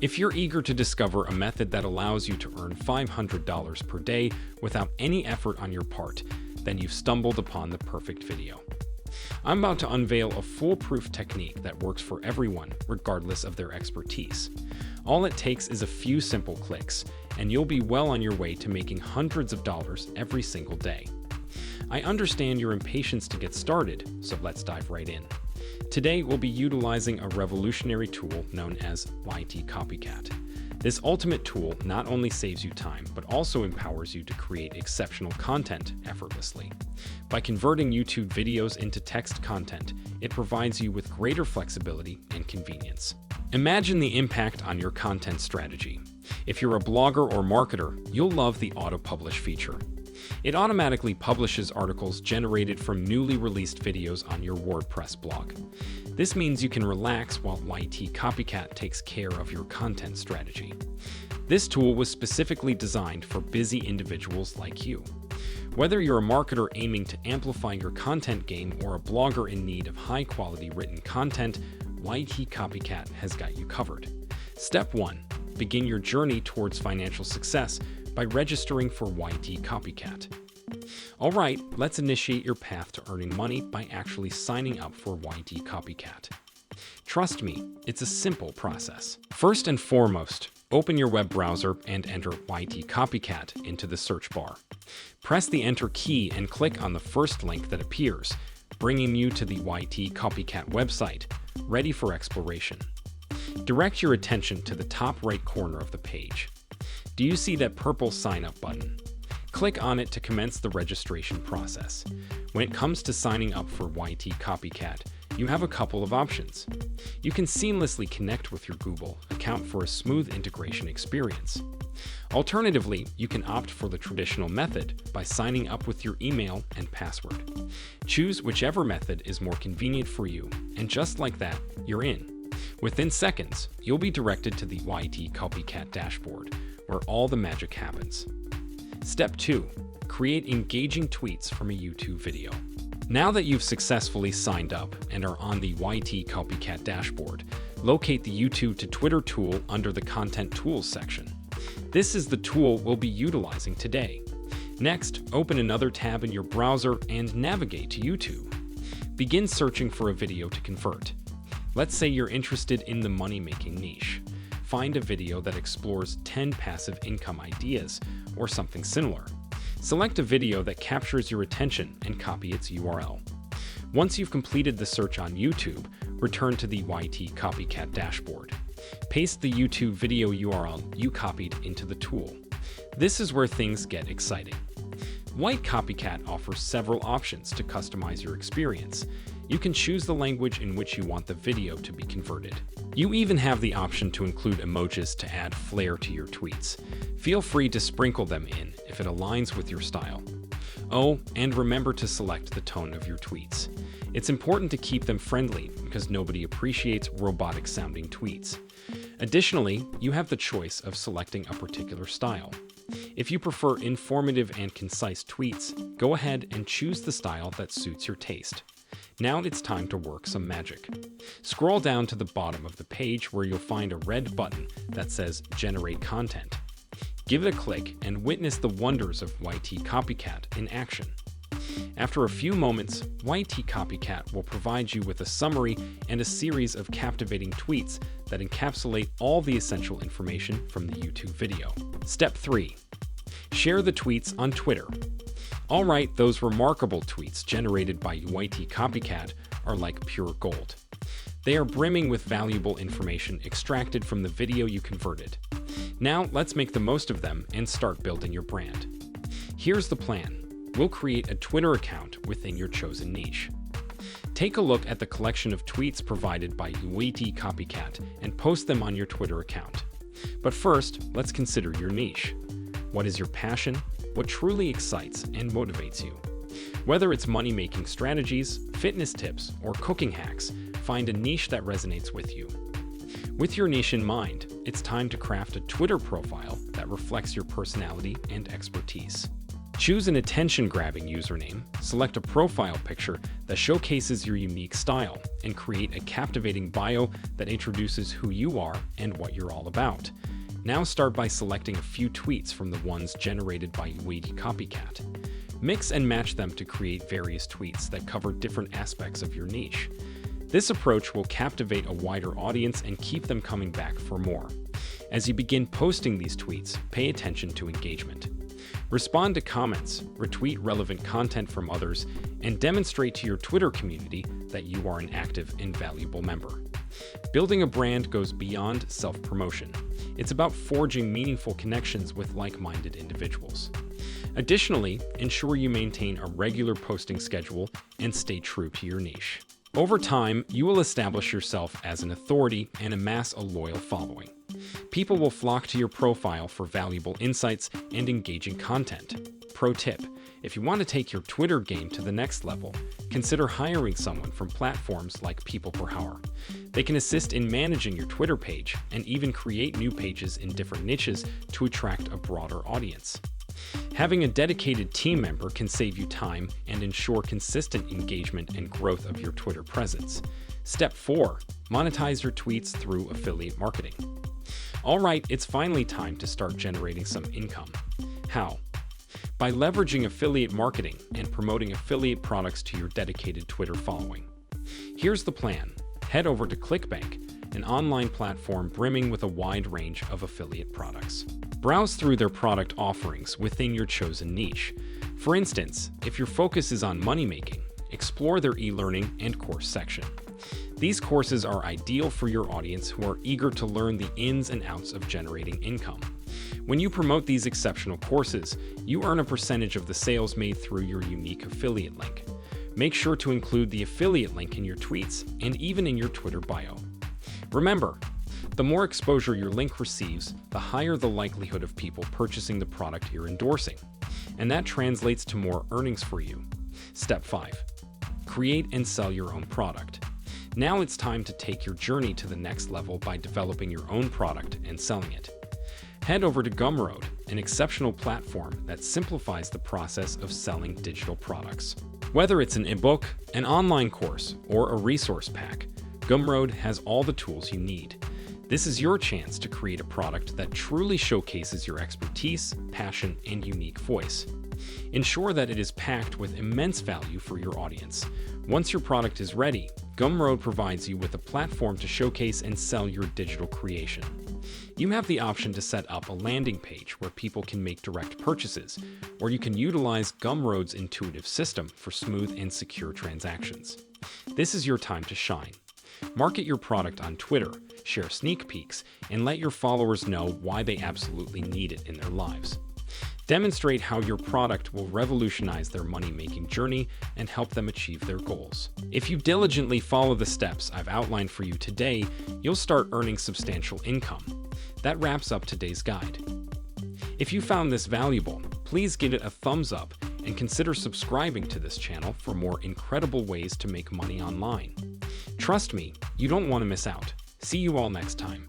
If you're eager to discover a method that allows you to earn $500 per day without any effort on your part, then you've stumbled upon the perfect video. I'm about to unveil a foolproof technique that works for everyone, regardless of their expertise. All it takes is a few simple clicks, and you'll be well on your way to making hundreds of dollars every single day. I understand your impatience to get started, so let's dive right in. Today, we'll be utilizing a revolutionary tool known as YT Copycat. This ultimate tool not only saves you time, but also empowers you to create exceptional content effortlessly. By converting YouTube videos into text content, it provides you with greater flexibility and convenience. Imagine the impact on your content strategy. If you're a blogger or marketer, you'll love the auto-publish feature. It automatically publishes articles generated from newly released videos on your WordPress blog. This means you can relax while YT Copycat takes care of your content strategy. This tool was specifically designed for busy individuals like you. Whether you're a marketer aiming to amplify your content game or a blogger in need of high-quality written content, YT Copycat has got you covered. Step 1. Begin your journey towards financial success by registering for YT Copycat. Alright, let's initiate your path to earning money by actually signing up for YT Copycat. Trust me, it's a simple process. First and foremost, open your web browser and enter YT Copycat into the search bar. Press the Enter key and click on the first link that appears, bringing you to the YT Copycat website, ready for exploration. Direct your attention to the top right corner of the page. Do you see that purple sign up button? Click on it to commence the registration process. When it comes to signing up for YT Copycat, you have a couple of options. You can seamlessly connect with your Google account for a smooth integration experience. Alternatively, you can opt for the traditional method by signing up with your email and password. Choose whichever method is more convenient for you, and just like that, you're in. Within seconds, you'll be directed to the YT Copycat dashboard, where all the magic happens. Step 2. Create engaging tweets from a YouTube video. Now that you've successfully signed up and are on the YT Copycat dashboard, locate the YouTube to Twitter tool under the Content Tools section. This is the tool we'll be utilizing today. Next, open another tab in your browser and navigate to YouTube. Begin searching for a video to convert. Let's say you're interested in the money-making niche. Find a video that explores 10 passive income ideas or something similar. Select a video that captures your attention and copy its URL. Once you've completed the search on YouTube, return to the YT Copycat dashboard. Paste the YouTube video URL you copied into the tool. This is where things get exciting. YT Copycat offers several options to customize your experience. You can choose the language in which you want the video to be converted. You even have the option to include emojis to add flair to your tweets. Feel free to sprinkle them in if it aligns with your style. Oh, and remember to select the tone of your tweets. It's important to keep them friendly because nobody appreciates robotic-sounding tweets. Additionally, you have the choice of selecting a particular style. If you prefer informative and concise tweets, go ahead and choose the style that suits your taste. Now it's time to work some magic. Scroll down to the bottom of the page where you'll find a red button that says Generate Content. Give it a click and witness the wonders of YT Copycat in action. After a few moments, YT Copycat will provide you with a summary and a series of captivating tweets that encapsulate all the essential information from the YouTube video. Step 3. Share the tweets on Twitter. Alright, those remarkable tweets generated by YT Copycat are like pure gold. They are brimming with valuable information extracted from the video you converted. Now let's make the most of them and start building your brand. Here's the plan. We'll create a Twitter account within your chosen niche. Take a look at the collection of tweets provided by YT Copycat and post them on your Twitter account. But first, let's consider your niche. What is your passion? What truly excites and motivates you? Whether it's money-making strategies, fitness tips, or cooking hacks, find a niche that resonates with you. With your niche in mind, it's time to craft a Twitter profile that reflects your personality and expertise. Choose an attention-grabbing username, select a profile picture that showcases your unique style, and create a captivating bio that introduces who you are and what you're all about. Now start by selecting a few tweets from the ones generated by Witty Copycat. Mix and match them to create various tweets that cover different aspects of your niche. This approach will captivate a wider audience and keep them coming back for more. As you begin posting these tweets, pay attention to engagement. Respond to comments, retweet relevant content from others, and demonstrate to your Twitter community that you are an active and valuable member. Building a brand goes beyond self-promotion. It's about forging meaningful connections with like-minded individuals. Additionally, ensure you maintain a regular posting schedule and stay true to your niche. Over time, you will establish yourself as an authority and amass a loyal following. People will flock to your profile for valuable insights and engaging content. Pro tip: if you want to take your Twitter game to the next level, consider hiring someone from platforms like People Per Hour. They can assist in managing your Twitter page and even create new pages in different niches to attract a broader audience. Having a dedicated team member can save you time and ensure consistent engagement and growth of your Twitter presence. Step 4. Monetize your tweets through affiliate marketing. Alright, it's finally time to start generating some income. How? By leveraging affiliate marketing and promoting affiliate products to your dedicated Twitter following. Here's the plan. Head over to ClickBank, an online platform brimming with a wide range of affiliate products. Browse through their product offerings within your chosen niche. For instance, if your focus is on money making, explore their e-learning and course section. These courses are ideal for your audience who are eager to learn the ins and outs of generating income. When you promote these exceptional courses, you earn a percentage of the sales made through your unique affiliate link. Make sure to include the affiliate link in your tweets and even in your Twitter bio. Remember, the more exposure your link receives, the higher the likelihood of people purchasing the product you're endorsing. And that translates to more earnings for you. Step 5. Create and sell your own product. Now it's time to take your journey to the next level by developing your own product and selling it. Head over to Gumroad, an exceptional platform that simplifies the process of selling digital products. Whether it's an ebook, an online course, or a resource pack, Gumroad has all the tools you need. This is your chance to create a product that truly showcases your expertise, passion, and unique voice. Ensure that it is packed with immense value for your audience. Once your product is ready, Gumroad provides you with a platform to showcase and sell your digital creation. You have the option to set up a landing page where people can make direct purchases, or you can utilize Gumroad's intuitive system for smooth and secure transactions. This is your time to shine. Market your product on Twitter, share sneak peeks, and let your followers know why they absolutely need it in their lives. Demonstrate how your product will revolutionize their money-making journey and help them achieve their goals. If you diligently follow the steps I've outlined for you today, you'll start earning substantial income. That wraps up today's guide. If you found this valuable, please give it a thumbs up and consider subscribing to this channel for more incredible ways to make money online. Trust me, you don't want to miss out. See you all next time.